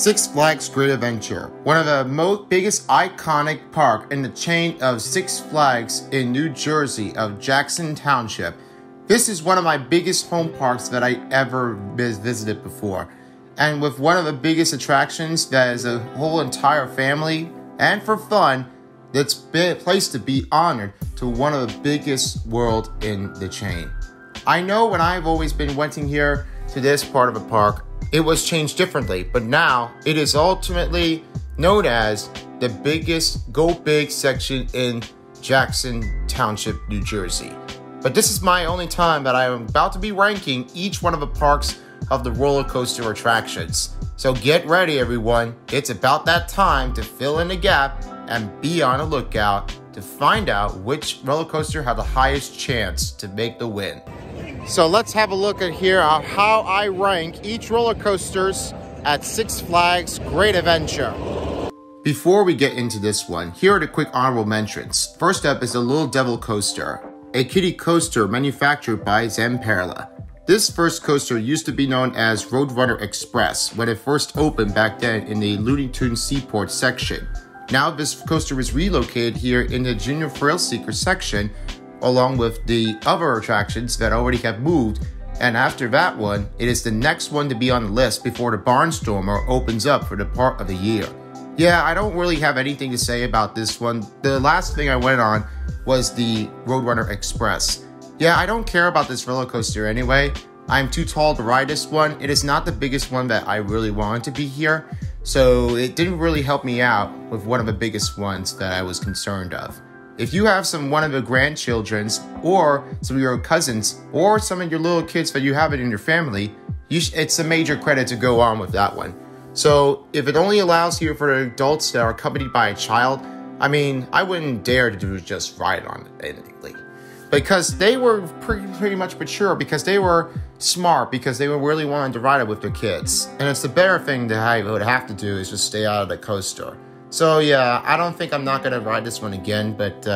Six Flags Great Adventure, one of the biggest iconic park in the chain of Six Flags in New Jersey of Jackson Township. This is one of my biggest home parks that I ever visited before. And with one of the biggest attractions that is a whole entire family, and for fun, that's been a place to be honored to one of the biggest world in the chain. I know when I've always been wanting here to this part of the park, it was changed differently, but now it is ultimately known as the biggest Go Big section in Jackson Township, New Jersey. But this is my only time that I am about to be ranking each one of the parks of the roller coaster attractions. So get ready, everyone. It's about that time to fill in the gap and be on the lookout to find out which roller coaster had the highest chance to make the win. So let's have a look at here how I rank each roller coasters at Six Flags Great Adventure. Before we get into this one, here are the quick honorable mentions. First up is the Little Devil Coaster, a kiddie coaster manufactured by Zamperla. This first coaster used to be known as Roadrunner Express when it first opened back then in the Looney Tunes Seaport section. Now this coaster is relocated here in the Junior Thrill Seeker section, along with the other attractions that already have moved, and after that one, it is the next one to be on the list before the Barnstormer opens up for the part of the year. Yeah, I don't really have anything to say about this one. The last thing I went on was the Roadrunner Express. Yeah, I don't care about this roller coaster anyway. I'm too tall to ride this one. It is not the biggest one that I really wanted to be here, so it didn't really help me out with one of the biggest ones that I was concerned of. If you have one of the grandchildren's, or some of your cousins, or some of your little kids that you have it in your family, it's a major credit to go on with that one. So if it only allows here for the adults that are accompanied by a child, I mean, I wouldn't dare to just ride on it anything. Because they were pretty much mature, because they were smart, because they were really wanting to ride it with their kids. And it's the better thing that I would have to do is just stay out of the coaster. So yeah, I don't think I'm not going to ride this one again, but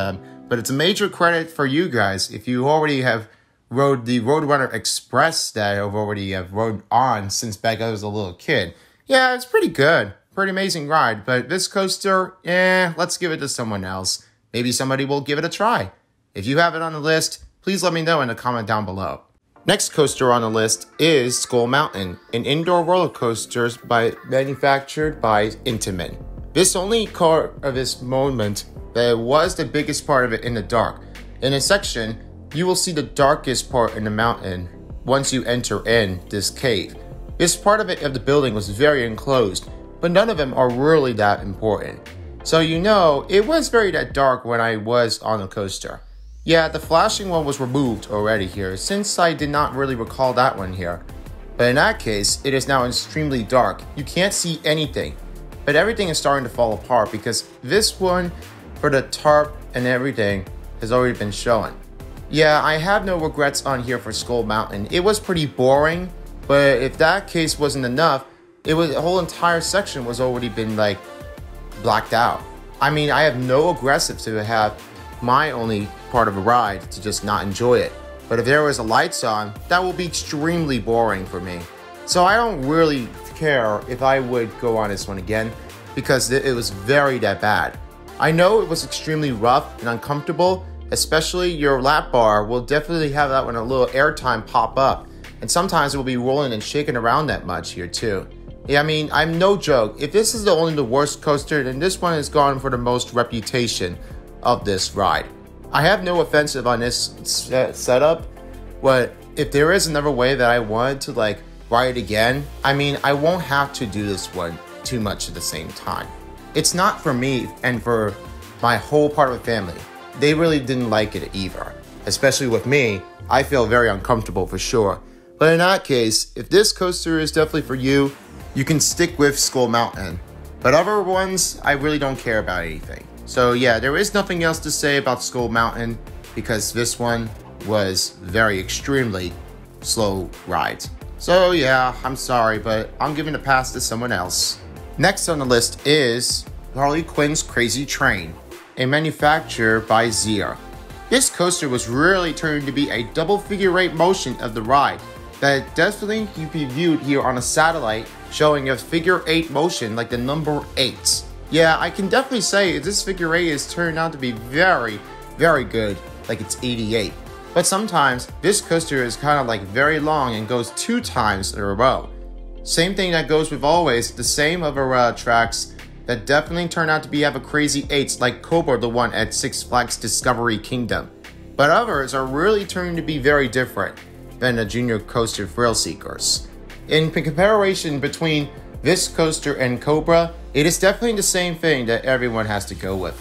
it's a major credit for you guys if you already have rode the Roadrunner Express that I've already rode on since back I was a little kid. Yeah, it's pretty good. Pretty amazing ride, but this coaster, let's give it to someone else. Maybe somebody will give it a try. If you have it on the list, please let me know in the comment down below. Next coaster on the list is Skull Mountain, an indoor roller coaster manufactured by Intamin. This only part of this moment that was the biggest part of it in the dark. In a section, you will see the darkest part in the mountain once you enter in this cave. This part of the building was very enclosed, but none of them are really that important. So you know, it was very that dark when I was on the coaster. Yeah, the flashing one was removed already here, since I did not really recall that one here. But in that case, it is now extremely dark. You can't see anything. But everything is starting to fall apart because this one, for the tarp and everything, has already been shown. Yeah, I have no regrets on here for Skull Mountain. It was pretty boring, but if that case wasn't enough, the whole entire section was already been blacked out. I mean, I have no aggressive to have my only part of a ride to just not enjoy it. But if there was a lights on, that will be extremely boring for me. So I don't really care if I would go on this one again because it was very that bad. I know it was extremely rough and uncomfortable, especially your lap bar will definitely have that when a little airtime pop up, and sometimes it will be rolling and shaking around that much here too. Yeah, I mean, I'm no joke. If this is only the worst coaster, then this one has gone for the most reputation of this ride. I have no offensive on this setup, but if there is another way that I wanted to ride again, I mean, I won't have to do this one too much at the same time. It's not for me and for my whole part of the family. They really didn't like it either. Especially with me, I feel very uncomfortable for sure. But in that case, if this coaster is definitely for you, you can stick with Skull Mountain. But other ones, I really don't care about anything. So yeah, there is nothing else to say about Skull Mountain because this one was very extremely slow rides. So yeah, I'm sorry, but I'm giving a pass to someone else. Next on the list is Harley Quinn's Crazy Train, a manufacturer by Zier. This coaster was really turned to be a double figure eight motion of the ride that definitely can be viewed here on a satellite showing a figure 8 motion like the number 8. Yeah, I can definitely say this figure 8 is turned out to be very, very good, like it's 88. But sometimes this coaster is kind of like very long and goes 2 times in a row. Same thing that goes with always the same other tracks that definitely turn out to be have a crazy 8s like Cobra, the one at Six Flags Discovery Kingdom. But others are really turning to be very different than the Junior Coaster Thrill Seekers. In comparison between this coaster and Cobra, it is definitely the same thing that everyone has to go with.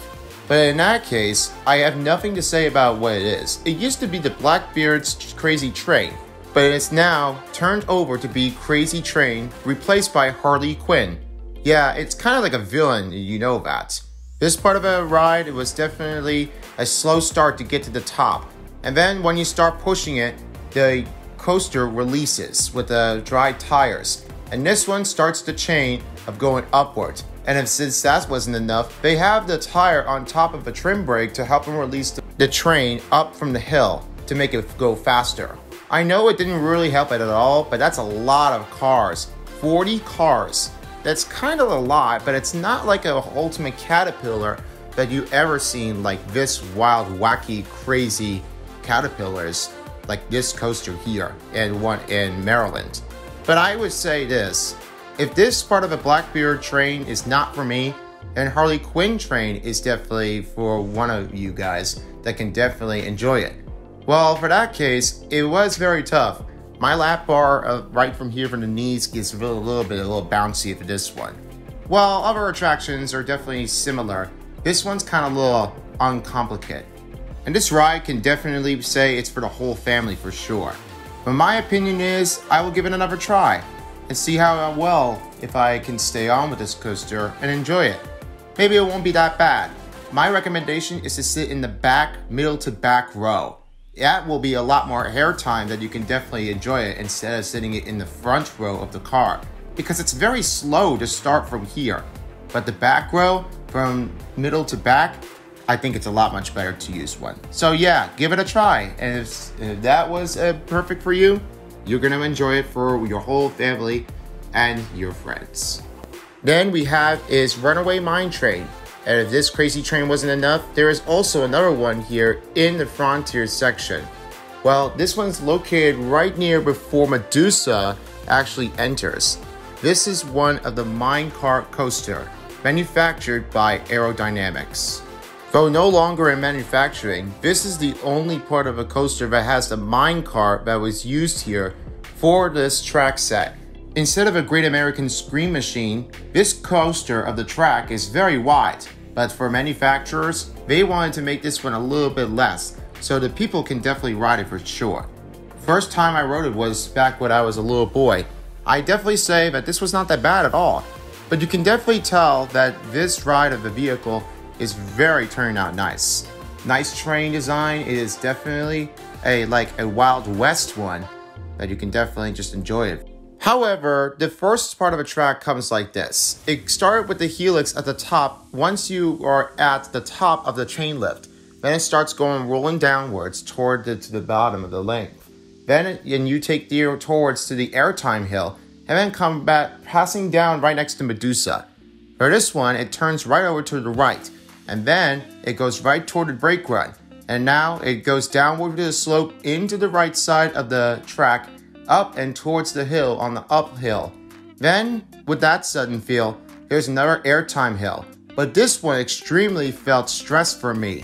But in that case, I have nothing to say about what it is. It used to be the Blackbeard's Crazy Train, but it's now turned over to be Crazy Train, replaced by Harley Quinn. Yeah, it's kind of like a villain, you know that. This part of a ride, it was definitely a slow start to get to the top. And then when you start pushing it, the coaster releases with the dry tires. And this one starts the chain of going upward. And since that wasn't enough, they have the tire on top of a trim brake to help them release the train up from the hill to make it go faster. I know it didn't really help it at all, but that's a lot of cars. 40 cars. That's kind of a lot, but it's not like an Ultimate Caterpillar that you ever seen like this wild, wacky, crazy caterpillars like this coaster here and one in Maryland. But I would say this, if this part of a Blackbeard train is not for me, then Harley Quinn train is definitely for one of you guys that can definitely enjoy it. Well, for that case, it was very tough. My lap bar right from here from the knees gets a little bouncy for this one. While other attractions are definitely similar, this one's kind of a little uncomplicated. And this ride can definitely say it's for the whole family for sure. But my opinion is I will give it another try and see how well if I can stay on with this coaster and enjoy it. Maybe it won't be that bad. My recommendation is to sit in the back, middle to back row. That will be a lot more hair time that you can definitely enjoy it instead of sitting it in the front row of the car, because it's very slow to start from here. But the back row, from middle to back, I think it's a lot much better to use one. So yeah, give it a try. And if that was perfect for you, you're gonna enjoy it for your whole family and your friends. Then we have is Runaway Mine Train. And if this crazy train wasn't enough, there is also another one here in the Frontier section. Well, this one's located right near before Medusa actually enters. This is one of the minecart coaster, manufactured by Aerodynamics. Though no longer in manufacturing, this is the only part of a coaster that has the minecart that was used here for this track set. Instead of a Great American Scream Machine, this coaster of the track is very wide, but for manufacturers, they wanted to make this one a little bit less, so the people can definitely ride it for sure. First time I rode it was back when I was a little boy. I definitely say that this was not that bad at all, but you can definitely tell that this ride of the vehicle is very turning out nice. Nice train design. It is definitely like a Wild West one that you can definitely just enjoy it. However, the first part of a track comes like this. It started with the helix at the top. Once you are at the top of the chain lift, then it starts rolling downwards toward to the bottom of the length. Then you take towards to the airtime hill, and then come back passing down right next to Medusa. For this one, it turns right over to the right, and then it goes right toward the brake run. And now it goes downward to the slope into the right side of the track, up and towards the hill on the uphill. Then, with that sudden feel, there's another airtime hill. But this one extremely felt stress for me.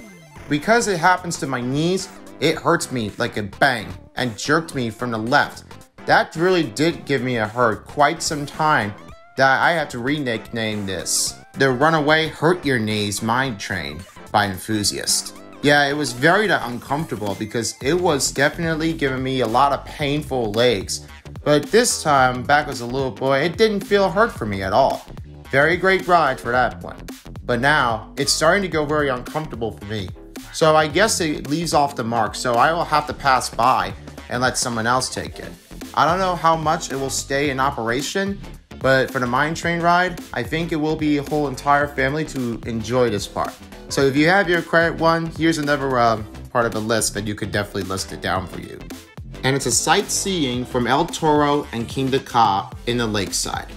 Because it happens to my knees, it hurts me like a bang and jerked me from the left. That really did give me a hurt quite some time that I had to rename this the Runaway Hurt Your Knees Mine Train by Enthusiast. Yeah, it was very uncomfortable because it was definitely giving me a lot of painful legs. But this time, back as a little boy, it didn't feel hurt for me at all. Very great ride for that one. But now, it's starting to go very uncomfortable for me. So I guess it leaves off the mark, so I will have to pass by and let someone else take it. I don't know how much it will stay in operation, but for the mine train ride, I think it will be a whole entire family to enjoy this part. So if you have your credit one, here's another part of the list that you could definitely list it down for you. And it's a sightseeing from El Toro and Kingda Ka in the lakeside.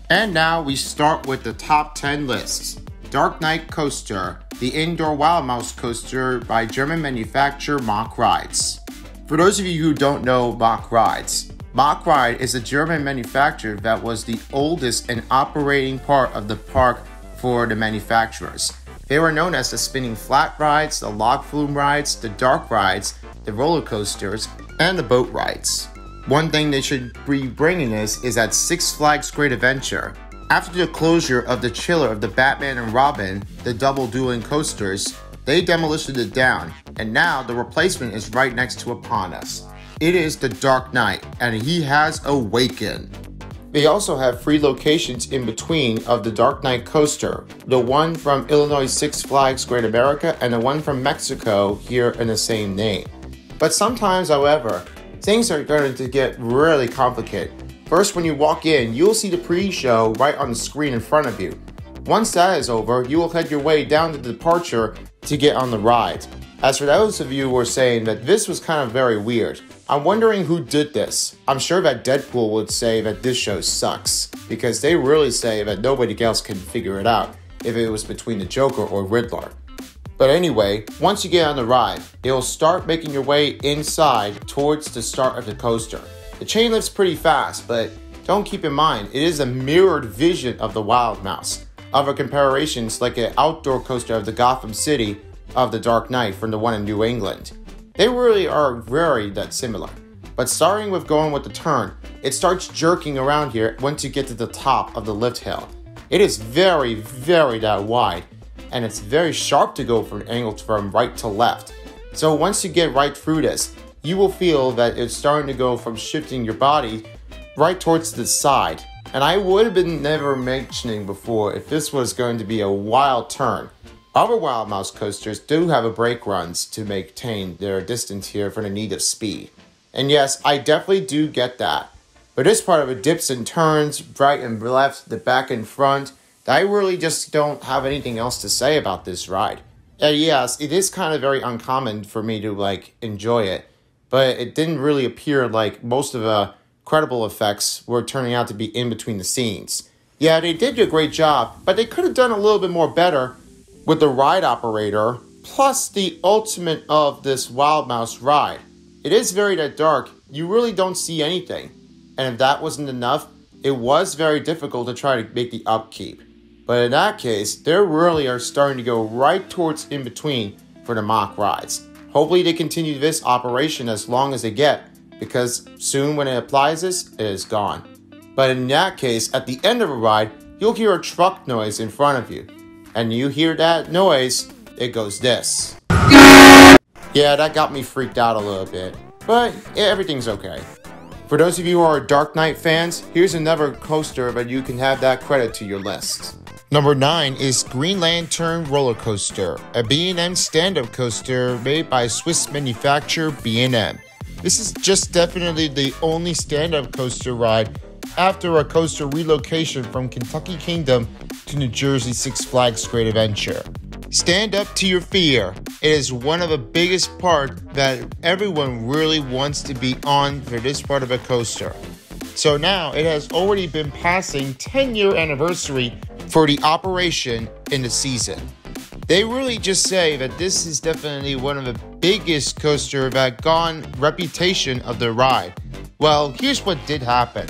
And now we start with the top 10 lists. Dark Knight Coaster, the indoor Wild Mouse coaster by German manufacturer Mack Rides. For those of you who don't know Mack Rides, Mack Ride is a German manufacturer that was the oldest and operating part of the park for the manufacturers. They were known as the spinning flat rides, the log flume rides, the dark rides, the roller coasters, and the boat rides. One thing they should be bringing is at Six Flags Great Adventure. After the closure of the chiller of the Batman and Robin, the double dueling coasters, they demolished it down, and now the replacement is right next to upon us. It is the Dark Knight, and he has awakened. They also have 3 locations in between of the Dark Knight coaster, the one from Illinois Six Flags Great America and the one from Mexico here in the same name. But sometimes, however, things are going to get really complicated. First, when you walk in, you'll see the pre-show right on the screen in front of you. Once that is over, you will head your way down to the departure to get on the ride. As for those of you who are saying that this was kind of very weird, I'm wondering who did this. I'm sure that Deadpool would say that this show sucks, because they really say that nobody else can figure it out if it was between the Joker or Riddler. But anyway, once you get on the ride, it'll start making your way inside towards the start of the coaster. The chain lifts pretty fast, but don't keep in mind, it is a mirrored vision of the Wild Mouse. Other comparisons like an outdoor coaster of the Gotham City of the Dark Knight from the one in New England. They really are very that similar. But starting with going with the turn, it starts jerking around here once you get to the top of the lift hill. It is very that wide, and it's very sharp to go from angles from right to left. So once you get right through this, you will feel that it's starting to go from shifting your body right towards the side. And I would have been never mentioning before if this was going to be a wild turn. Other Wild Mouse coasters do have a brake runs to maintain their distance here for the need of speed. And yes, I definitely do get that. But this part of it dips and turns, right and left, the back and front, I really just don't have anything else to say about this ride. And yes, it is kind of very uncommon for me to enjoy it. But it didn't really appear like most of the credible effects were turning out to be in between the scenes. Yeah, they did a great job, but they could have done a little bit more better with the ride operator, plus the ultimate of this Wild Mouse ride. It is very that dark, you really don't see anything. And if that wasn't enough, it was very difficult to try to make the upkeep. But in that case, they really are starting to go right towards in between for the Mack Rides. Hopefully they continue this operation as long as they get, because soon when it applies this, it is gone. But in that case, at the end of a ride, you'll hear a truck noise in front of you. And you hear that noise, it goes this. Yeah, that got me freaked out a little bit, but everything's okay. For those of you who are Dark Knight fans, here's another coaster that you can have that credit to your list. Number 9 is Green Lantern Roller Coaster, a B&M stand-up coaster made by Swiss manufacturer B&M. This is just definitely the only stand-up coaster ride after a coaster relocation from Kentucky Kingdom to New Jersey Six Flags Great Adventure. Stand up to your fear. It is one of the biggest parts that everyone really wants to be on for this part of a coaster. So now it has already been passing 10-year anniversary for the operation in the season. They really just say that this is definitely one of the biggest coaster that gone reputation of the ride. Well, here's what did happen.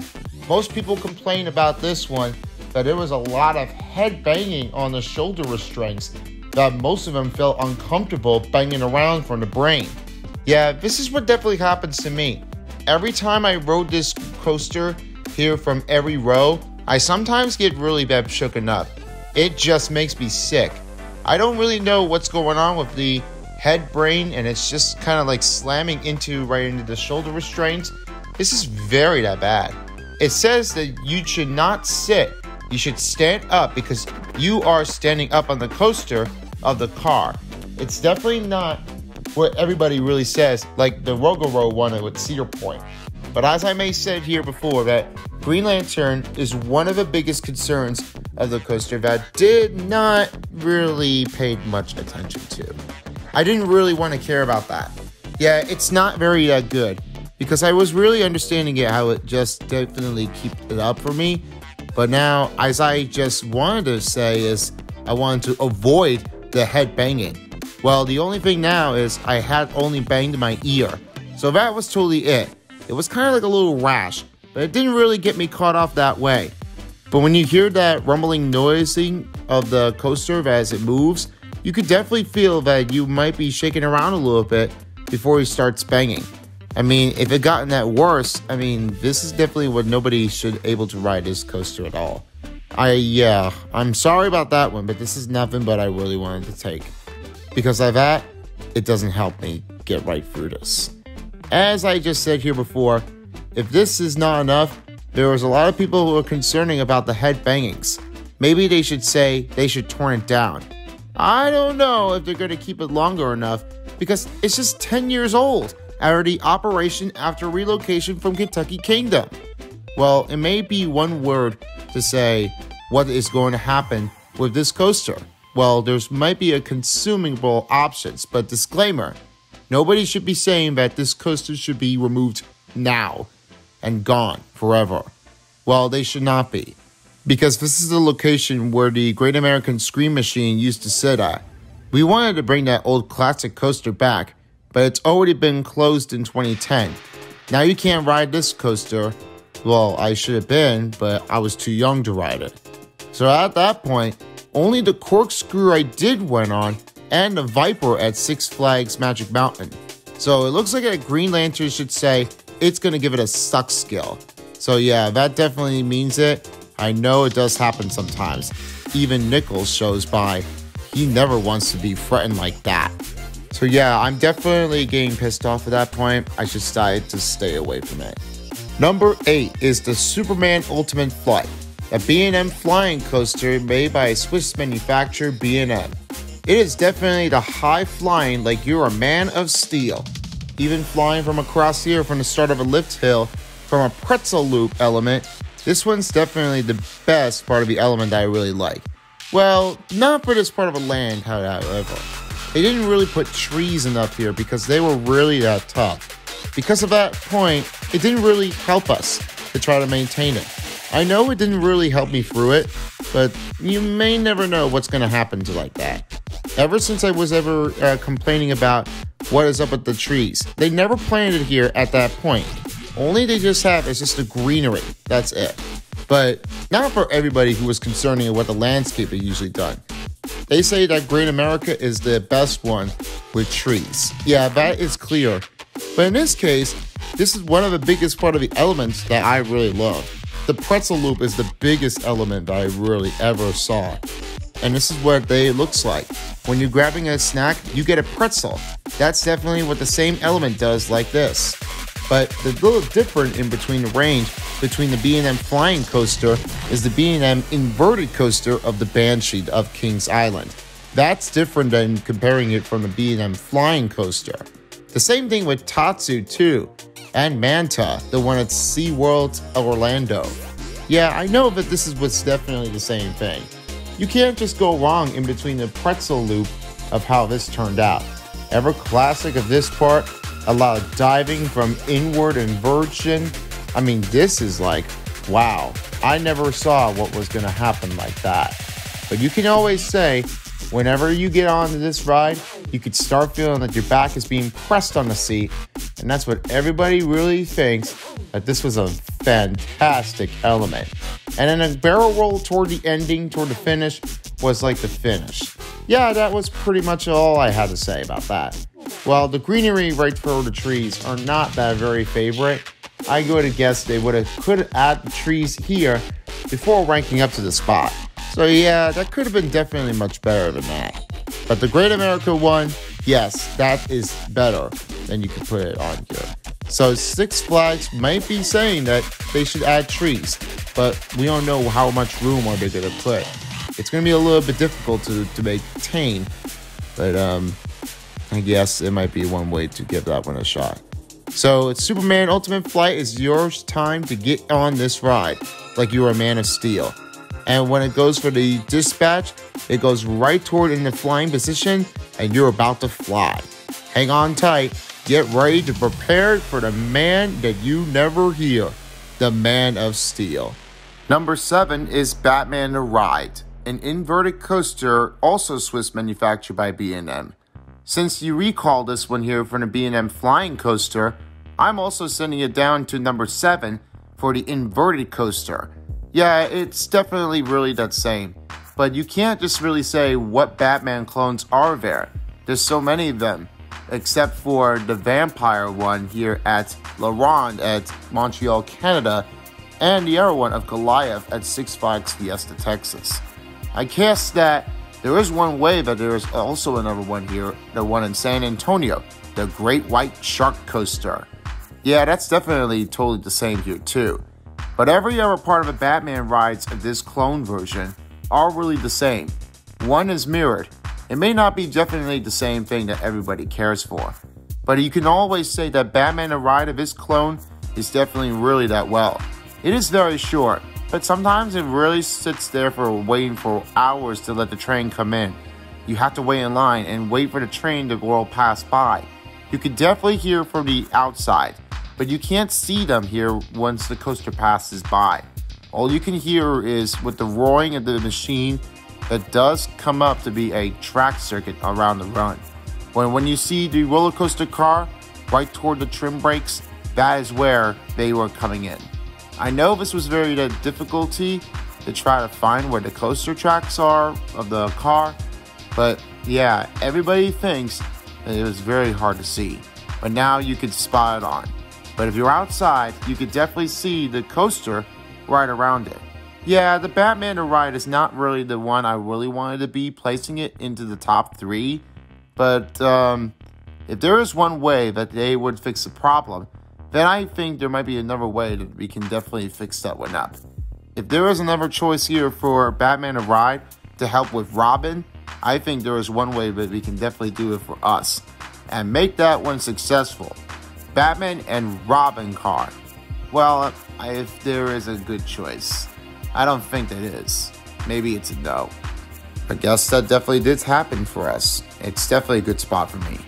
Most people complain about this one that there was a lot of head banging on the shoulder restraints, that most of them felt uncomfortable banging around from the brain. Yeah, this is what definitely happens to me. Every time I rode this coaster here from every row, I sometimes get really bad shooken up. It just makes me sick. I don't really know what's going on with the head brain, and it's just kind of like slamming right into the shoulder restraints. This is very that bad. It says that you should not sit. You should stand up because you are standing up on the coaster of the car. It's definitely not what everybody really says, like the Rogoro one with Cedar Point. But as I may said here before, that Green Lantern is one of the biggest concerns of the coaster that did not really pay much attention to. I didn't really want to care about that. Yeah, it's not very good because I was really understanding it how it just definitely kept it up for me. But now, as I just wanted to say is, I wanted to avoid the head banging. Well, the only thing now is I had only banged my ear. So that was totally it. It was kind of like a little rash, but it didn't really get me caught off that way. But when you hear that rumbling noising of the coaster as it moves, you could definitely feel that you might be shaking around a little bit before it starts banging. I mean, if it gotten that worse, I mean, this is definitely what nobody should able to ride this coaster at all. I'm sorry about that one, but this is nothing but I really wanted to take. Because of that, it doesn't help me get right through this. As I just said here before, if this is not enough, there was a lot of people who are concerning about the head bangings. Maybe they should say they should turn it down. I don't know if they're going to keep it longer enough because it's just 10 years old already operation after relocation from Kentucky Kingdom. Well, it may be one word to say what is going to happen with this coaster. Well, there's might be a consumable options, but disclaimer, nobody should be saying that this coaster should be removed now and gone forever. Well, they should not be, because this is the location where the Great American Scream Machine used to sit at. We wanted to bring that old classic coaster back, but it's already been closed in 2010. Now you can't ride this coaster. Well, I should have been, but I was too young to ride it. So at that point, only the Corkscrew I did went on, and the Viper at Six Flags Magic Mountain. So it looks like a Green Lantern should say it's going to give it a suck skill. So yeah, that definitely means it. I know it does happen sometimes. Even Nichols shows by. He never wants to be threatened like that. So yeah, I'm definitely getting pissed off at that point. I just decided to stay away from it. Number 8 is the Superman Ultimate Flight, a B&M flying coaster made by a Swiss manufacturer B&M. It is definitely the high flying like you're a man of steel. Even flying from across here from the start of a lift hill from a pretzel loop element, this one's definitely the best part of the element that I really like. Well, not for this part of a land, however. They didn't really put trees enough here because they were really that tough. Because of that point, it didn't really help us to try to maintain it. I know it didn't really help me through it, but you may never know what's going to happen to like that. Ever since I was ever complaining about what is up with the trees, they never planted it here at that point. Only they just have is just the greenery. That's it. But not for everybody who was concerning what the landscape is usually done. They say that Great America is the best one with trees. Yeah, that is clear. But in this case, this is one of the biggest part of the elements that I really love. The pretzel loop is the biggest element that I really ever saw. And this is what it looks like. When you're grabbing a snack, you get a pretzel. That's definitely what the same element does like this. But the little difference in between the range between the B&M flying coaster is the B&M inverted coaster of the Banshee of Kings Island. That's different than comparing it from the B&M flying coaster. The same thing with Tatsu too, and Manta, the one at SeaWorld Orlando. Yeah, I know that this is what's definitely the same thing. You can't just go wrong in between the pretzel loop of how this turned out. Ever classic of this part, a lot of diving from inward inversion. I mean, this is like, wow, I never saw what was gonna happen like that. But you can always say, whenever you get onto this ride, you could start feeling that your back is being pressed on the seat, and that's what everybody really thinks, that this was a fantastic element. And then a barrel roll toward the ending, toward the finish, was like the finish. Yeah, that was pretty much all I had to say about that. Well, the greenery right for the trees are not that very favorite. I go to guess they could add the trees here before ranking up to the spot. So yeah, that could have been definitely much better than that. But the Great America one, yes, that is better than you could put it on here. So Six Flags might be saying that they should add trees, but we don't know how much room are they going to put. It's going to be a little bit difficult to maintain, but I guess it might be one way to give that one a shot. So Superman Ultimate Flight is your time to get on this ride like you're a man of steel. And when it goes for the dispatch, it goes right toward in the flying position and you're about to fly. Hang on tight, get ready to prepare for the man that you never hear, the Man of Steel. Number 7 is Batman the Ride, an inverted coaster also Swiss manufactured by B&M. Since you recall this one here from the B&M Flying Coaster, I'm also sending it down to number 7 for the inverted coaster. Yeah, it's definitely really that same, but you can't just really say what Batman clones are there. There's so many of them, except for the vampire one here at La Ronde at Montreal, Canada, and the other one of Goliath at Six Flags Fiesta, Texas. I guess that there is one way, but there is also another one here, the one in San Antonio, the Great White Shark Coaster. Yeah, that's definitely totally the same here too. But every other part of the Batman rides of this clone version are really the same. One is mirrored. It may not be definitely the same thing that everybody cares for, but you can always say that Batman the Ride of this clone is definitely really that well. It is very short, but sometimes it really sits there for waiting for hours to let the train come in. You have to wait in line and wait for the train to roll past by. You can definitely hear from the outside, but you can't see them here once the coaster passes by. All you can hear is with the roaring of the machine that does come up to be a track circuit around the run. When you see the roller coaster car right toward the trim brakes, that is where they were coming in. I know this was very difficulty to try to find where the coaster tracks are of the car, but yeah, everybody thinks that it was very hard to see, but now you can spot it on. But if you're outside, you could definitely see the coaster right around it. Yeah, the Batman the Ride is not really the one I really wanted to be placing it into the top 3, but if there is one way that they would fix the problem, then I think there might be another way that we can definitely fix that one up. If there is another choice here for Batman the Ride to help with Robin, I think there is one way that we can definitely do it for us and make that one successful. Batman and Robin car. Well, if there is a good choice. I don't think that is. Maybe it's a no. I guess that definitely did happen for us. It's definitely a good spot for me.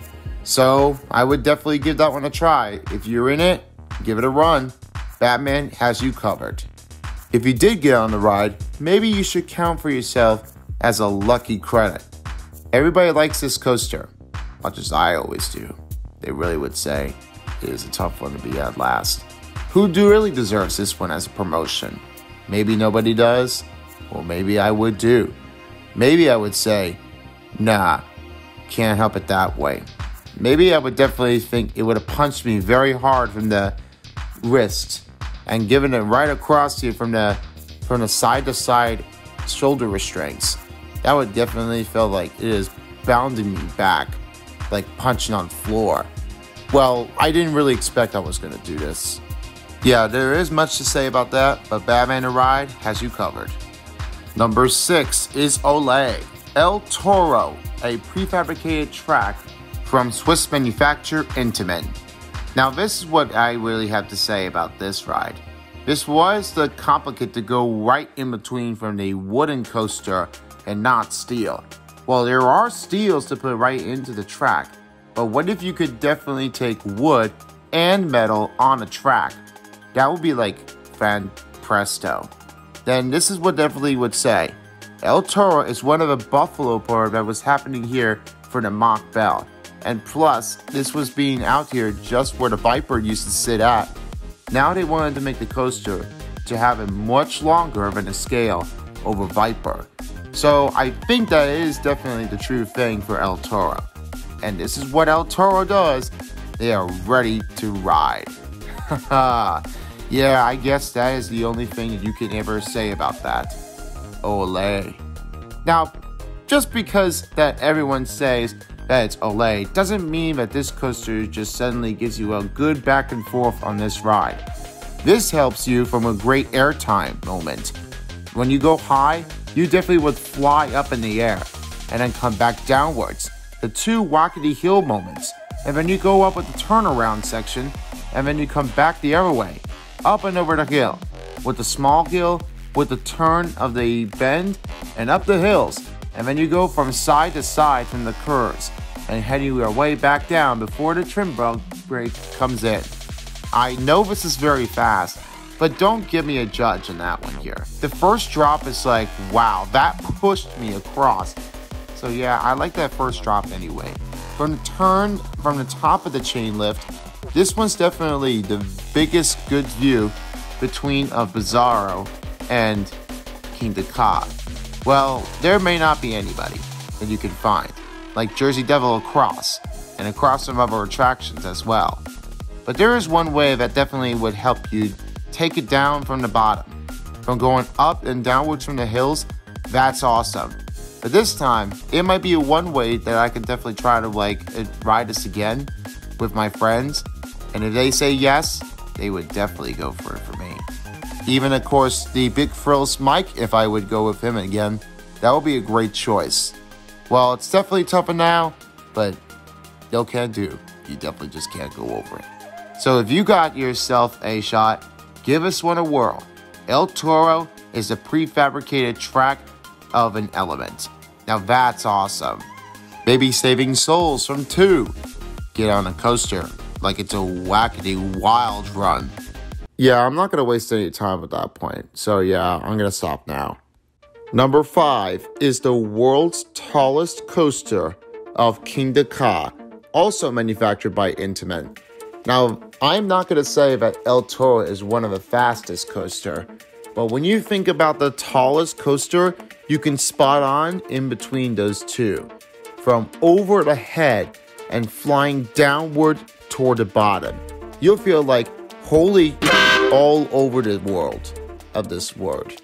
So, I would definitely give that one a try. If you're in it, give it a run. Batman has you covered. If you did get on the ride, maybe you should count for yourself as a lucky credit. Everybody likes this coaster, much as I always do. They really would say it is a tough one to be at last. Who really deserves this one as a promotion? Maybe nobody does, or maybe I would do. Maybe I would say, nah, can't help it that way. Maybe I would definitely think it would have punched me very hard from the wrist and given it right across here from the side to side shoulder restraints. That would definitely feel like it is bounding me back, like punching on floor. Well, I didn't really expect I was going to do this. Yeah, there is much to say about that, but Batman the Ride has you covered. Number 6 is Olay, El Toro, a prefabricated track from Swiss manufacturer Intamin. Now this is what I really have to say about this ride. This was the complicated to go right in between from the wooden coaster and not steel. Well, there are steels to put right into the track, but what if you could definitely take wood and metal on a track? That would be like fan presto. Then this is what definitely would say. El Toro is one of the Buffalo part that was happening here for the Mach Bell. And plus, this was being out here just where the Viper used to sit at. Now they wanted to make the coaster to have a much longer of a scale over Viper. So I think that is definitely the true thing for El Toro. And this is what El Toro does. They are ready to ride. Yeah, I guess that is the only thing that you can ever say about that. Olay. Now, just because that everyone says that it's Olay doesn't mean that this coaster just suddenly gives you a good back and forth on this ride. This helps you from a great airtime moment. When you go high, you definitely would fly up in the air and then come back downwards. The two wackety hill moments. And then you go up with the turnaround section and then you come back the other way, up and over the hill, with the small hill, with the turn of the bend, and up the hills, and then you go from side to side from the curves, and heading your way back down before the trim brake comes in. I know this is very fast, but don't give me a judge on that one here. The first drop is like, wow, that pushed me across. So yeah, I like that first drop anyway. From the turn, from the top of the chain lift, this one's definitely the biggest good view between Bizarro and Kingda Ka. Well, there may not be anybody that you can find, like Jersey Devil across, and across some other attractions as well. But there is one way that definitely would help you take it down from the bottom. From going up and downwards from the hills, that's awesome. But this time, it might be one way that I can definitely try to ride this again with my friends. And if they say yes, they would definitely go for it for me. Even, of course, the Big Thrills Mike, if I would go with him again, that would be a great choice. Well, it's definitely tougher now, but no can do. You definitely just can't go over it. So if you got yourself a shot, give us one a whirl. El Toro is a prefabricated track of an element. Now that's awesome. Maybe saving souls from 2. Get on a coaster like it's a wackety wild run. Yeah, I'm not going to waste any time at that point. So yeah, I'm going to stop now. Number 5 is the world's tallest coaster of Kingda Ka, also manufactured by Intamin. Now, I'm not going to say that El Toro is one of the fastest coaster, but when you think about the tallest coaster, you can spot on in between those two. From over the head and flying downward toward the bottom. You'll feel like, holy all over the world of this world.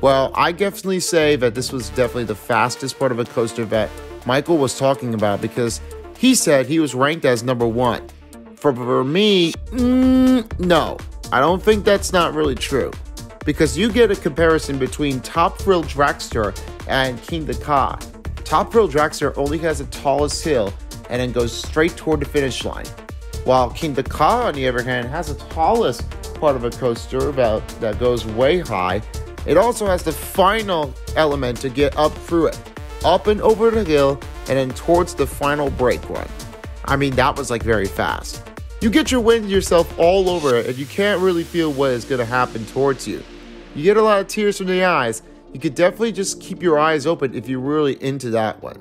Well, I definitely say that this was definitely the fastest part of a coaster that Michael was talking about because he said he was ranked as number 1. For me, no. I don't think that's not really true. Because you get a comparison between Top Thrill Dragster and Kingda Ka. Top Thrill Dragster only has the tallest hill and then goes straight toward the finish line. While Kingda Ka, on the other hand, has the tallest part of a coaster that goes way high. It also has the final element to get up through it. Up and over the hill and then towards the final brake run. I mean, that was like very fast. You get your wind yourself all over it and you can't really feel what is going to happen towards you. You get a lot of tears from the eyes. You could definitely just keep your eyes open if you're really into that one.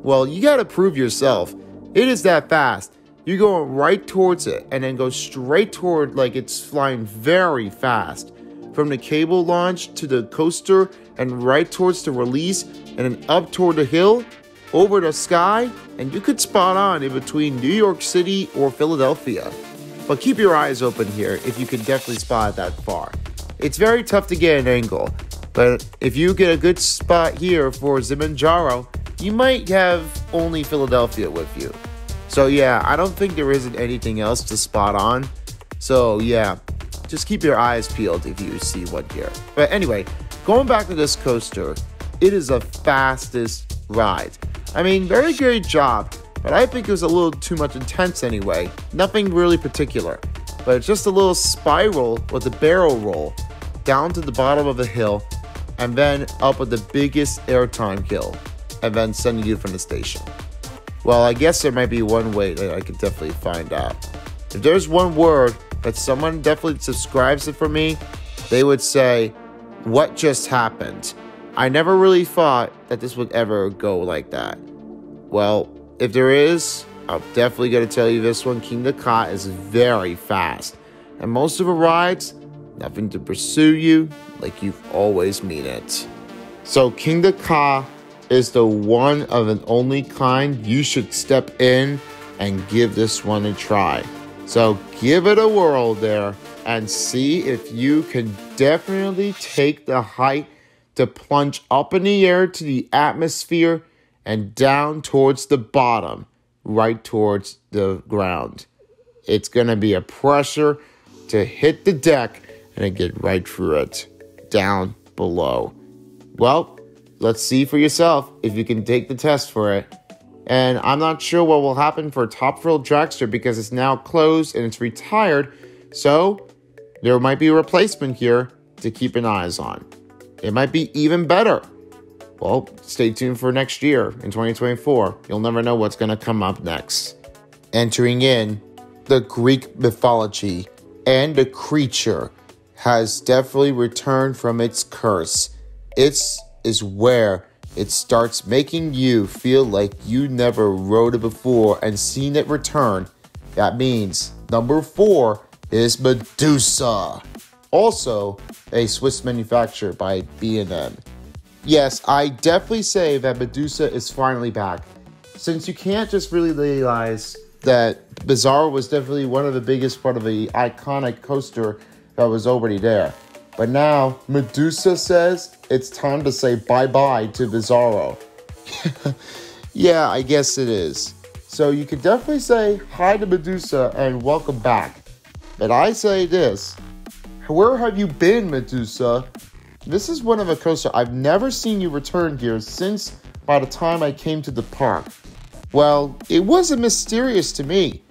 Well, you got to prove yourself. It is that fast. You're going right towards it and then go straight toward like it's flying very fast. From the cable launch to the coaster and right towards the release and then up toward the hill, over the sky, and you could spot on in between New York City or Philadelphia. But keep your eyes open here if you can definitely spot it that far. It's very tough to get an angle, but if you get a good spot here for Zimandjaro, you might have only Philadelphia with you. So yeah, I don't think there isn't anything else to spot on. So yeah, just keep your eyes peeled if you see one here. But anyway, going back to this coaster, it is the fastest ride. I mean, very great job, but I think it was a little too much intense anyway. Nothing really particular, but it's just a little spiral with a barrel roll down to the bottom of the hill and then up with the biggest airtime kill and then sending you from the station. Well, I guess there might be one way that I could definitely find out. If there's one word that someone definitely subscribes it for me, they would say, "What just happened?" I never really thought that this would ever go like that. Well, if there is, I'm definitely going to tell you this one. Kingda Ka is very fast. And most of the rides, nothing to pursue you like you've always mean it. So Kingda Ka is the one of an only kind you should step in and give this one a try. So give it a whirl there and see if you can definitely take the height to plunge up in the air to the atmosphere and down towards the bottom, right towards the ground. It's going to be a pressure to hit the deck and then get right through it, down below. Well, let's see for yourself if you can take the test for it. And I'm not sure what will happen for Top Thrill Dragster because it's now closed and it's retired. So there might be a replacement here to keep an eye on. It might be even better. Well, stay tuned for next year in 2024. You'll never know what's going to come up next. Entering in the Greek mythology and the creature has definitely returned from its curse. It is where it starts making you feel like you never rode it before and seen it return. That means number 4 is Medusa, also a Swiss manufacturer by B&M. Yes, I definitely say that Medusa is finally back, since you can't just really realize that Bizarro was definitely one of the biggest part of the iconic coaster that was already there. But now, Medusa says it's time to say bye-bye to Bizarro. Yeah, I guess it is. So you can definitely say hi to Medusa and welcome back. But I say this, where have you been, Medusa? This is one of a coaster I've never seen you return here since by the time I came to the park. Well, it wasn't mysterious to me.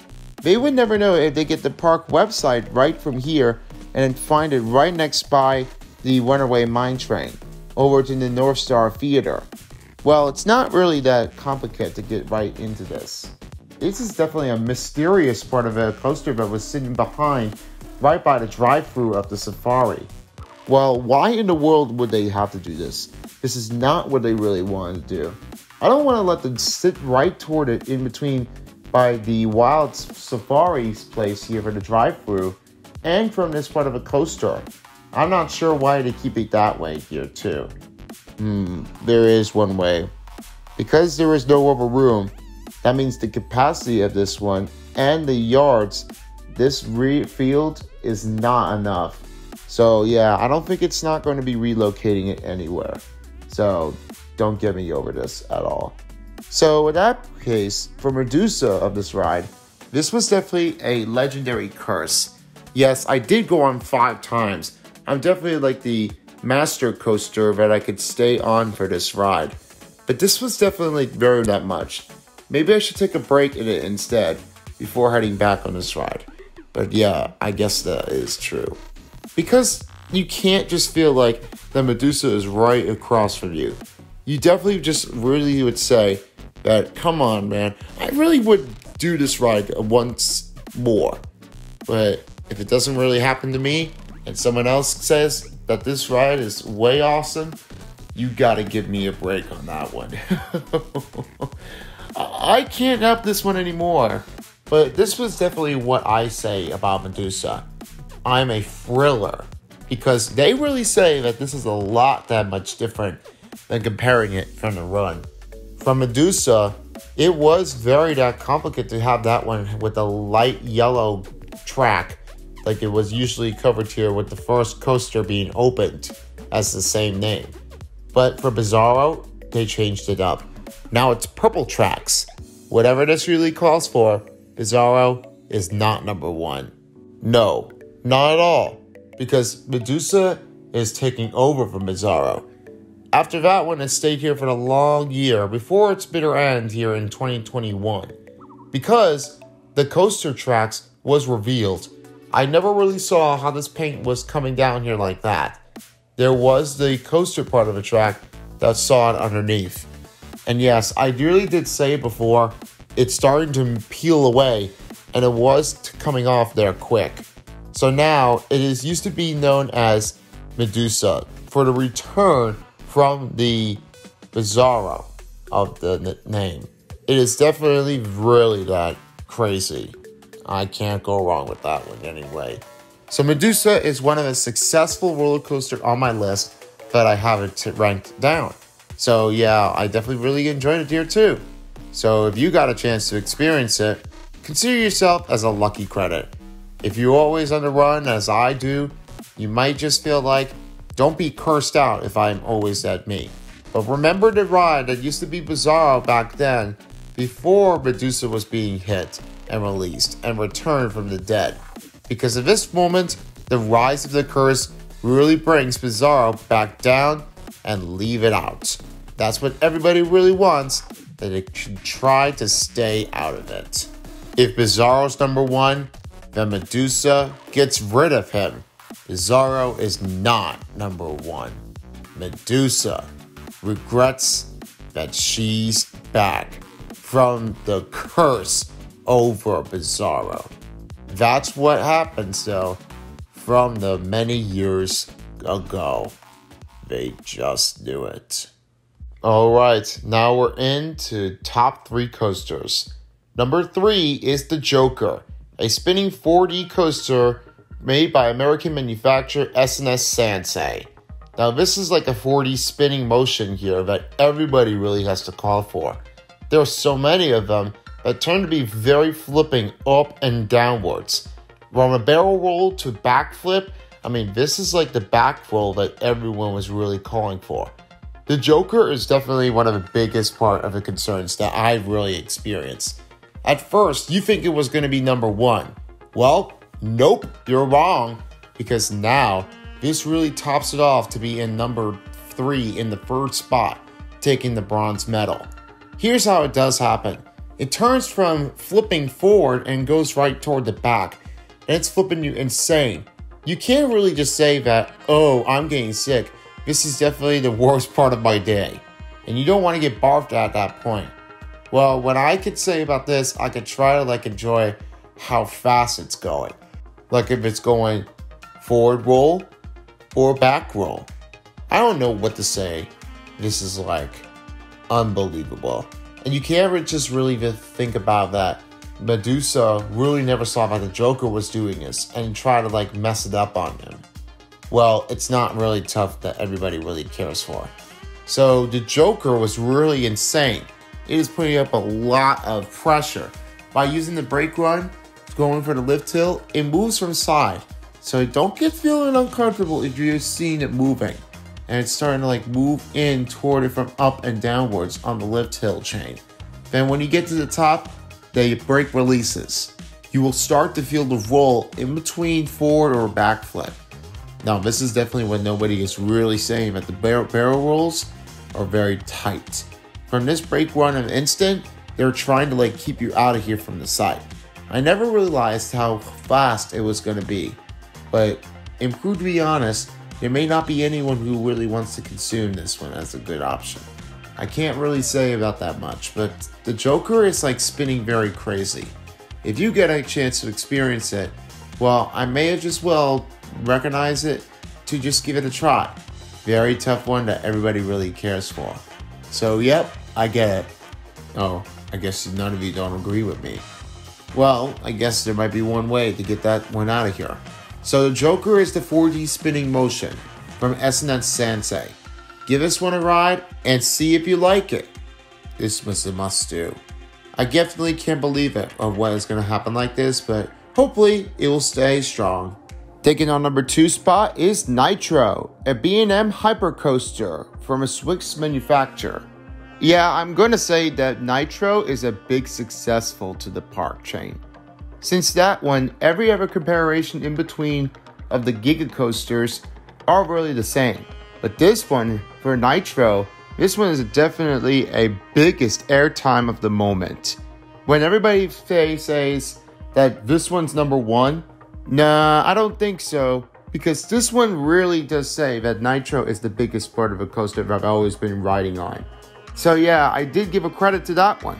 They would never know if they get the park website right from here and then find it right next by the Runaway Mine Train over to the North Star Theater. Well, it's not really that complicated to get right into this. This is definitely a mysterious part of a coaster that was sitting behind right by the drive-thru of the safari. Well, why in the world would they have to do this? This is not what they really wanted to do. I don't want to let them sit right toward it in between by the Wild Safari's place here for the drive-thru and from this part of a coaster. I'm not sure why they keep it that way here too. There is one way. Because there is no other room, that means the capacity of this one and the yards, this field is not enough. So yeah, I don't think it's not going to be relocating it anywhere. So don't get me over this at all. So in that case, for Medusa of this ride, this was definitely a legendary curse. Yes, I did go on 5 times. I'm definitely like the master coaster that I could stay on for this ride. But this was definitely very that much. Maybe I should take a break in it instead before heading back on this ride. But yeah, I guess that is true. Because you can't just feel like the Medusa is right across from you. You definitely just really would say that, come on, man, I really would do this ride once more. But if it doesn't really happen to me and someone else says that this ride is way awesome, you gotta give me a break on that one. I can't help this one anymore. But this was definitely what I say about Medusa. I'm a thriller. Because they really say that this is a lot that much different than comparing it from the run. From Medusa, it was very that complicated to have that one with a light yellow track like it was usually covered here with the first coaster being opened as the same name. But for Bizarro, they changed it up. Now it's purple tracks. Whatever this really calls for, Bizarro is not number 1. No, not at all. Because Medusa is taking over from Bizarro. After that one, it stayed here for a long year before its bitter end here in 2021. Because the coaster tracks was revealed, I never really saw how this paint was coming down here like that. There was the coaster part of the track that saw it underneath. And yes, I really did say before, it's starting to peel away, and it was coming off there quick. So now, it is used to be known as Medusa for the return from the Bizarro of the name. It is definitely really that crazy. I can't go wrong with that one anyway. So Medusa is one of the successful roller coaster on my list that I haven't ranked down. So yeah, I definitely really enjoyed it here too. So if you got a chance to experience it, consider yourself as a lucky credit. If you're always on the run as I do, you might just feel like, don't be cursed out if I'm always at me. But remember the ride that used to be Bizarro back then, before Medusa was being hit and released and returned from the dead. Because at this moment, the rise of the curse really brings Bizarro back down and leave it out. That's what everybody really wants, that it should try to stay out of it. If Bizarro's number 1, then Medusa gets rid of him. Bizarro is not number 1. Medusa regrets that she's back from the curse over Bizarro. That's what happens though. from the many years ago. They just knew it. Alright, now we're into top 3 coasters. Number 3 is the Joker, a spinning 4D coaster made by American manufacturer S&S Sansei. Now this is like a 4D spinning motion here that everybody really has to call for. There are so many of them that turn to be very flipping up and downwards. From a barrel roll to backflip, I mean this is like the back roll that everyone was really calling for. The Joker is definitely one of the biggest part of the concerns that I've really experienced. At first, you think it was going to be number 1. Well, nope, you're wrong, because now this really tops it off to be in number 3 in the 3rd spot, taking the bronze medal. Here's how it does happen. It turns from flipping forward and goes right toward the back, and it's flipping you insane. You can't really just say that, oh, I'm getting sick. This is definitely the worst part of my day. And you don't want to get barfed at that point. Well, what I could say about this, I could try to enjoy how fast it's going. Like if it's going forward roll or back roll. I don't know what to say. This is unbelievable. And you can't just really think about that. Medusa really never saw that the Joker was doing this and try to mess it up on him. Well, it's not really tough that everybody really cares for. So the Joker was really insane. It is putting up a lot of pressure. By using the brake run, going for the lift hill, it moves from side. So don't get feeling uncomfortable if you're seeing it moving. And it's starting to move in toward it from up and downwards on the lift hill chain. Then when you get to the top, the brake releases. You will start to feel the roll in between forward or backflip. Now, this is definitely what nobody is really saying, that the barrel rolls are very tight. From this brake run of instant, they're trying to keep you out of here from the side. I never realized how fast it was going to be, but in proof to be honest, there may not be anyone who really wants to consume this one as a good option. I can't really say about that much, but the Joker is spinning very crazy. If you get a chance to experience it, well, I may have just recognize it to just give it a try. Very tough one that everybody really cares for. So yep, I get it. Oh, I guess none of you don't agree with me. Well, I guess there might be one way to get that one out of here. So the Joker is the 4D spinning motion from S&S Sansei. Give this one a ride and see if you like it. This was a must do. I definitely can't believe it of what is going to happen like this, but hopefully it will stay strong. Taking on number 2 spot is Nitro, a B&M hypercoaster from a Swiss manufacturer. Yeah, I'm going to say that Nitro is a big successful to the park chain. Since that one, every other comparison in between of the Giga coasters are really the same. But this one, for Nitro, this one is definitely a biggest airtime of the moment. When everybody says that this one's number 1, nah, I don't think so, because this one really does say that Nitro is the biggest part of a coaster that I've always been riding on. So yeah, I did give a credit to that one.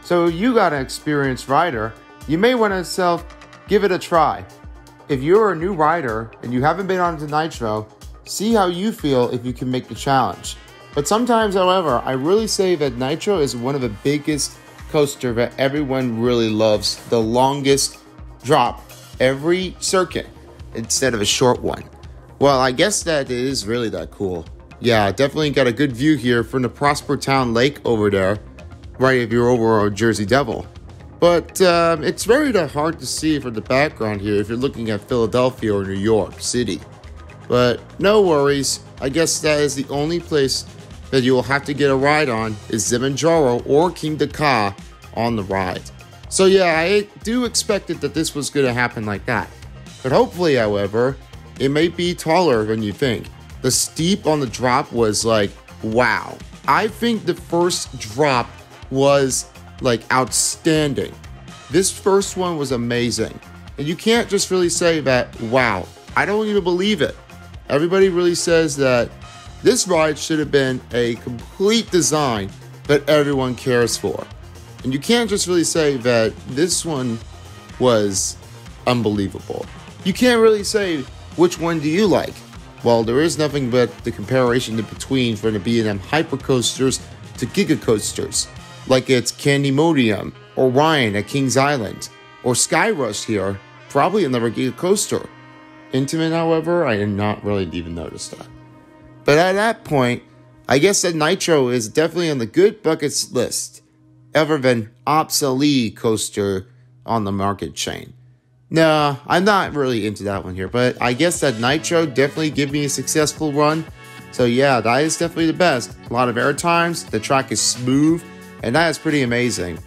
So you got an experienced rider, you may want to give it a try. If you're a new rider and you haven't been on to Nitro, see how you feel if you can make the challenge. But sometimes, however, I really say that Nitro is one of the biggest coaster that everyone really loves. The longest drop every circuit instead of a short one. Well, I guess that it is really that cool. Yeah, definitely got a good view here from the Prosper Town Lake over there, right if you're over on Jersey Devil. But it's very hard to see from the background here if you're looking at Philadelphia or New York City. But no worries, I guess that is the only place that you will have to get a ride on is Zimandjaro or Kingda Ka on the ride. So yeah, I do expect it that this was going to happen like that. But hopefully, however, it may be taller than you think. The steep on the drop was wow. I think the first drop was outstanding. This first one was amazing. And you can't just really say that, wow, I don't even believe it. Everybody really says that this ride should have been a complete design that everyone cares for. And you can't just really say that this one was unbelievable. You can't really say Which one do you like? Well, there is nothing but the comparison in between from the B&M Hypercoasters to Giga Coasters, like it's Candymodium, Orion at Kings Island, or Skyrush here, probably another Giga Coaster. Intamin, however, I did not really even notice that. But at that point, I guess that Nitro is definitely on the good buckets list, other than obsolete coaster on the market chain. Nah, I'm not really into that one here, but I guess that Nitro definitely gave me a successful run. So yeah, that is definitely the best. A lot of air times, the track is smooth, and that is pretty amazing.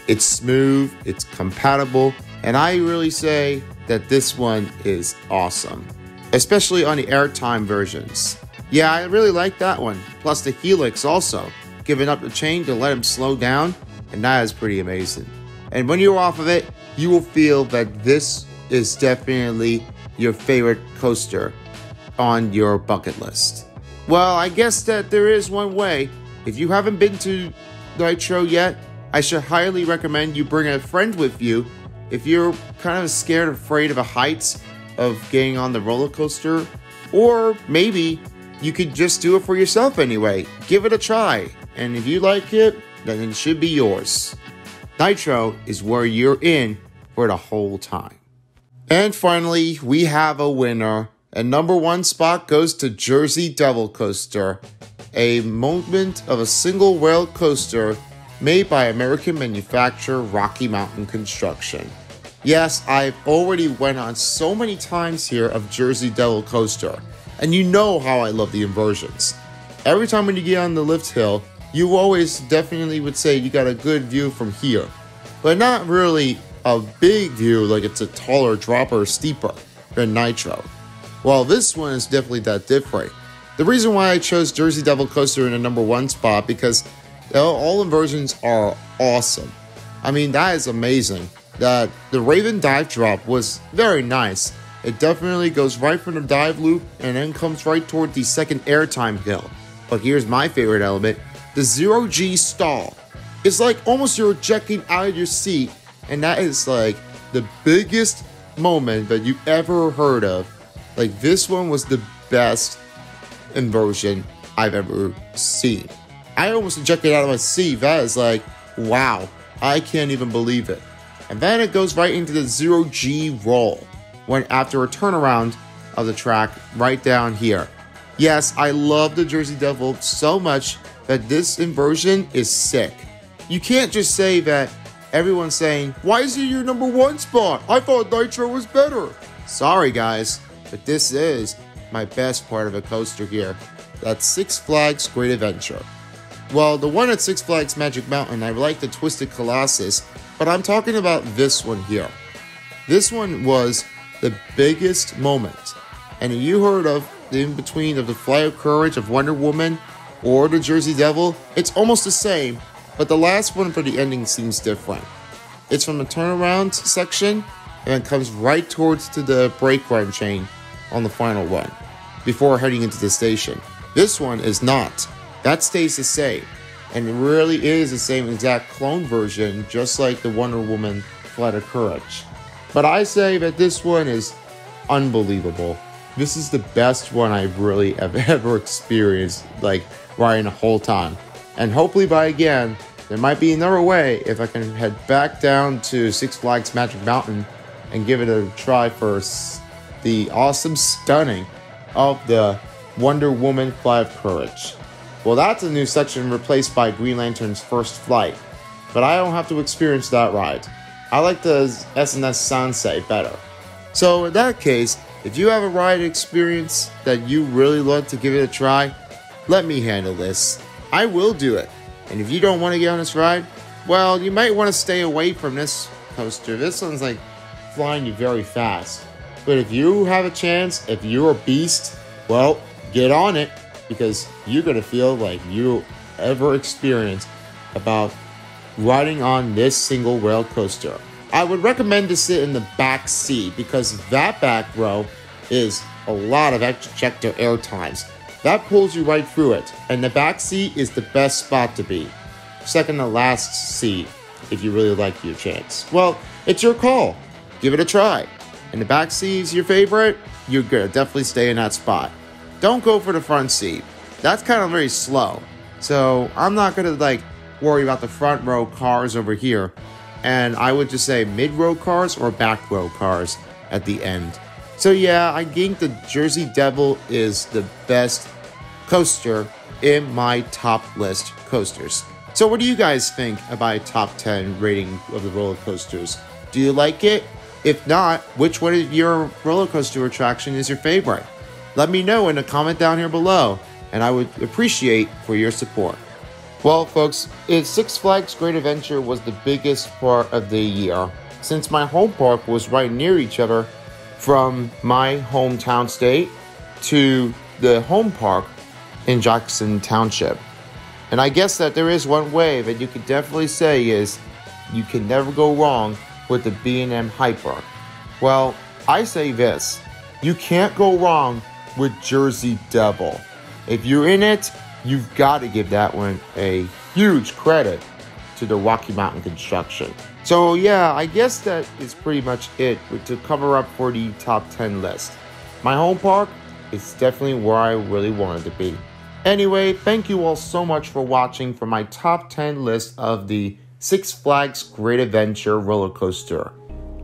It's smooth, it's compatible, and I really say that this one is awesome. Especially on the airtime versions. Yeah, I really like that one. Plus the Helix also, giving up the chain to let him slow down, and that is pretty amazing. And when you're off of it, you will feel that this is definitely your favorite coaster on your bucket list. Well, I guess that there is one way. If you haven't been to Nitro yet, I should highly recommend you bring a friend with you. If you're kind of scared, afraid of the heights of getting on the roller coaster, or maybe you could just do it for yourself anyway. Give it a try, and if you like it, then it should be yours. Nitro is where you're in for the whole time. And finally, we have a winner. And number one spot goes to Jersey Devil Coaster, a moment of a single rail coaster made by American manufacturer Rocky Mountain Construction. Yes, I've already went on so many times here of Jersey Devil Coaster, and you know how I love the inversions. Every time when you get on the lift hill, you always definitely would say you got a good view from here, but not really a big view like it's a taller drop or steeper than Nitro. Well, this one is definitely that different. The reason why I chose Jersey Devil Coaster in the number one spot because all inversions are awesome. I mean, that is amazing. The Raven dive drop was very nice. It definitely goes right from the dive loop and then comes right toward the second airtime hill. But here's my favorite element, the zero G stall. It's like almost you're ejecting out of your seat, and that is like the biggest moment that you ever heard of. Like this one was the best inversion I've ever seen. I almost ejected out of my seat. That is like, wow, I can't even believe it. And then it goes right into the zero G roll, when after a turnaround of the track right down here. Yes, I love the Jersey Devil so much that this inversion is sick. You can't just say that everyone's saying, why is it your number one spot? I thought Nitro was better. Sorry guys, but this is my best part of a coaster here. That's Six Flags Great Adventure. Well, the one at Six Flags Magic Mountain, I like the Twisted Colossus, but I'm talking about this one here. This one was the biggest moment. And you heard of the in-between of the Flight of Courage of Wonder Woman or the Jersey Devil, it's almost the same, but the last one for the ending seems different. It's from the turnaround section and it comes right towards to the brake run chain on the final one before heading into the station. This one is not. That stays the same, and it really is the same exact clone version, just like the Wonder Woman Flight of Courage. But I say that this one is unbelievable. This is the best one I've really ever experienced, like riding the whole time. And hopefully by again, there might be another way if I can head back down to Six Flags Magic Mountain and give it a try for the awesome stunning of the Wonder Woman Flight of Courage. Well, that's a new section replaced by Green Lantern's First Flight, but I don't have to experience that ride. I like the SNS Sansei better. So in that case, if you have a ride experience that you really love to give it a try, let me handle this. I will do it. And if you don't want to get on this ride, well, you might want to stay away from this coaster. This one's like flying you very fast. But if you have a chance, if you're a beast, well, get on it, because you're going to feel like you ever experienced about riding on this single rail coaster. I would recommend to sit in the back seat because that back row is a lot of ejector air times. That pulls you right through it, and the back seat is the best spot to be. Second to last seat if you really like your chance. Well, it's your call. Give it a try. And the back seat is your favorite? you're gonna definitely stay in that spot. Don't go for the front seat. That's kind of very slow. So I'm not gonna like worry about the front row cars over here. And I would just say mid-row cars or back row cars at the end. So yeah, I think the Jersey Devil is the best coaster in my top list coasters. So what do you guys think about my top 10 rating of the roller coasters? Do you like it? If not, which one of your roller coaster attraction is your favorite? Let me know in a comment down here below, and I would appreciate for your support. Well, folks, Six Flags Great Adventure was the biggest part of the year, since my home park was right near each other from my hometown state to the home park in Jackson Township. And I guess that there is one way that you could definitely say is you can never go wrong with the B&M Hyper. Well, I say this, you can't go wrong with Jersey Devil. If you're in it, you've got to give that one a huge credit to the Rocky Mountain construction. So yeah, I guess that is pretty much it to cover up for the top 10 list. My home park is definitely where I really wanted to be. Anyway, thank you all so much for watching for my top 10 list of the Six Flags Great Adventure roller coaster.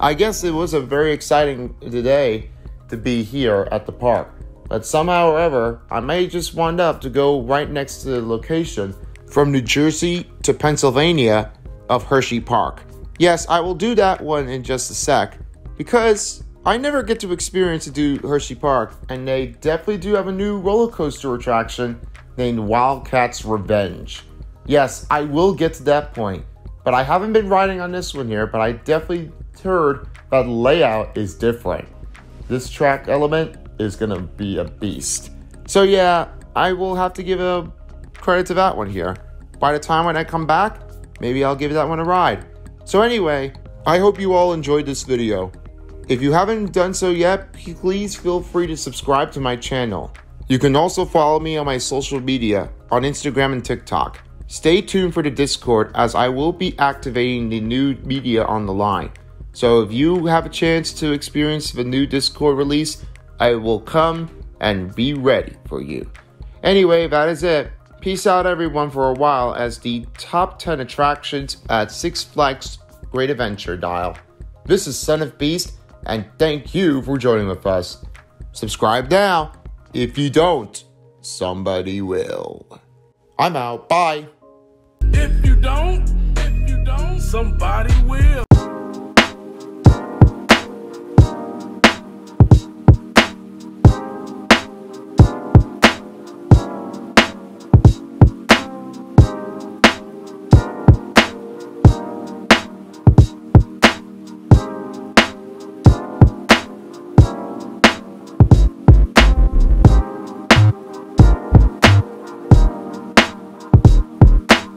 I guess it was a very exciting day to be here at the park. But somehow or other, I may just wind up to go right next to the location from New Jersey to Pennsylvania of Hershey Park. Yes, I will do that one in just a sec, because I never get to experience to do Hershey Park, and they definitely do have a new roller coaster attraction named Wildcats Revenge. Yes, I will get to that point, but I haven't been riding on this one here, but I definitely heard that layout is different. This track element is gonna be a beast. So yeah, I will have to give a credit to that one here. By the time when I come back, maybe I'll give that one a ride. So anyway, I hope you all enjoyed this video. If you haven't done so yet, please feel free to subscribe to my channel. You can also follow me on my social media on Instagram and TikTok. Stay tuned for the Discord, as I will be activating the new media on the line. So if you have a chance to experience the new Discord release, I will come and be ready for you. Anyway, that is it. Peace out everyone for a while as the top 10 attractions at Six Flags Great Adventure dial. This is Son of Beast, and thank you for joining with us. Subscribe now. If you don't, somebody will. I'm out. Bye. If you don't, somebody will.